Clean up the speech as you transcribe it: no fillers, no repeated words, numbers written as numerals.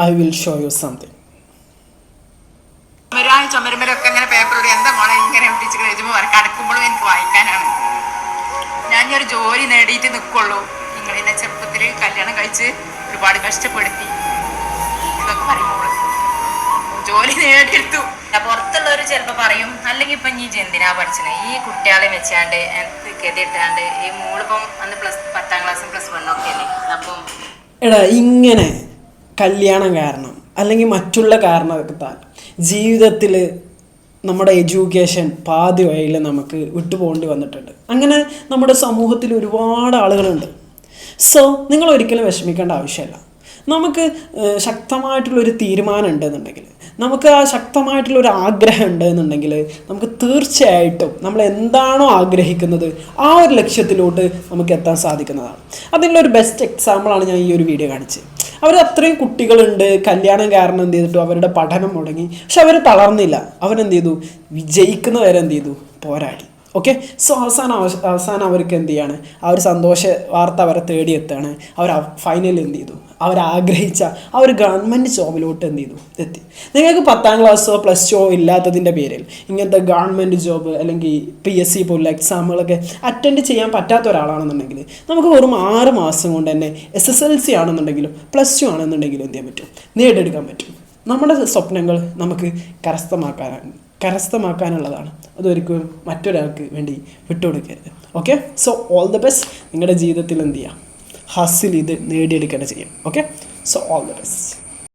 I will show you something. ചുമരുമലൊക്കെ ഇങ്ങനെ പേപ്പറോട് എന്താ മോളെ ഇങ്ങനെ ഒട്ടിച്ച് കഴിയുമ്പോൾ കിടക്കുമ്പോഴും എനിക്ക് വായിക്കാനാണ്. ഞാനൊരു ജോലി നേടിയിട്ട് നിൽക്കുള്ളൂ. നിങ്ങളെന്നെ ചെറുപ്പത്തിൽ കല്യാണം കഴിച്ച് ഒരുപാട് കഷ്ടപ്പെടുത്തി ഇതൊക്കെ പറയുമ്പോൾ ജോലി നേടിയെടുത്തു. പുറത്തുള്ളവർ ചിലപ്പോൾ പറയും, അല്ലെങ്കിൽ ഇപ്പം നീ എന്തിനാ പഠിച്ചത്, ഈ കുട്ടികളെ വെച്ചാണ്ട് ഗതിയിട്ടാണ്ട് ഈ മോളിപ്പം അന്ന് 10ാം ക്ലാസ്സും +1 ഒക്കെ അല്ലേ. അപ്പം എടാ ഇങ്ങനെ കല്യാണം കാരണം അല്ലെങ്കിൽ മറ്റുള്ള കാരണത്താൽ ജീവിതത്തിൽ നമ്മുടെ എഡ്യൂക്കേഷൻ പാതി വഴിയിൽ നമുക്ക് വിട്ടുപോകേണ്ടി വന്നിട്ടുണ്ട്. അങ്ങനെ നമ്മുടെ സമൂഹത്തിൽ ഒരുപാട് ആളുകളുണ്ട്. സോ നിങ്ങൾ ഒരിക്കലും വിഷമിക്കേണ്ട ആവശ്യമില്ല. നമുക്ക് ശക്തമായിട്ടുള്ളൊരു തീരുമാനം ഉണ്ടെന്നുണ്ടെങ്കിൽ, നമുക്ക് ആ ശക്തമായിട്ടുള്ളൊരു ആഗ്രഹം ഉണ്ടെന്നുണ്ടെങ്കിൽ, നമുക്ക് തീർച്ചയായിട്ടും നമ്മൾ എന്താണോ ആഗ്രഹിക്കുന്നത് ആ ഒരു ലക്ഷ്യത്തിലോട്ട് നമുക്ക് എത്താൻ സാധിക്കുന്നതാണ്. അതിനുള്ളൊരു ബെസ്റ്റ് എക്സാമ്പിളാണ് ഞാൻ ഈ ഒരു വീഡിയോ കാണിച്ചത്. അവർ അത്രയും കുട്ടികളുണ്ട്, കല്യാണം കാരണം എന്ത് ചെയ്തിട്ടു അവരുടെ പഠനം മുടങ്ങി. പക്ഷെ അവർ തളർന്നില്ല. അവരെന്ത് ചെയ്തു, വിജയിക്കുന്നവരെ എന്ത് ചെയ്തു, പോരാടി. ഓക്കെ. സോ അവസാനം അവർക്ക് എന്ത് ചെയ്യാണ്, ആ ഒരു സന്തോഷ വാർത്ത അവരെ തേടിയെത്താണ്. അവർ ഫൈനലി എന്ത് ചെയ്തു, അവരാഗ്രഹിച്ച ആ ഒരു ഗവൺമെൻറ് ജോബിലോട്ട് എന്ത് ചെയ്തു, എത്തി. നിങ്ങൾക്ക് 10ാം ക്ലാസ്സോ +2 ഇല്ലാത്തതിൻ്റെ പേരിൽ ഇങ്ങനത്തെ ഗവൺമെൻറ് ജോബ് അല്ലെങ്കിൽ PSC പോലുള്ള എക്സാമുകളൊക്കെ അറ്റൻഡ് ചെയ്യാൻ പറ്റാത്ത ഒരാളാണെന്നുണ്ടെങ്കിൽ നമുക്ക് വെറും 6 മാസം കൊണ്ട് തന്നെ SSLC ആണെന്നുണ്ടെങ്കിലും +2 ആണെന്നുണ്ടെങ്കിലും എന്ത് ചെയ്യാൻ പറ്റും, നേടിയെടുക്കാൻ പറ്റും. നമ്മുടെ സ്വപ്നങ്ങൾ നമുക്ക് കരസ്ഥമാക്കാനുള്ളതാണ്. അതൊരിക്കലും മറ്റൊരാൾക്ക് വേണ്ടി വിട്ടുകൊടുക്കരുത്. Okay. So all the best. നിങ്ങളുടെ ജീവിതത്തിൽ എന്ത് ചെയ്യുക, ഹസിൽ ഇത് നേടിയെടുക്കേണ്ട ചെയ്യും. Okay. So all the best.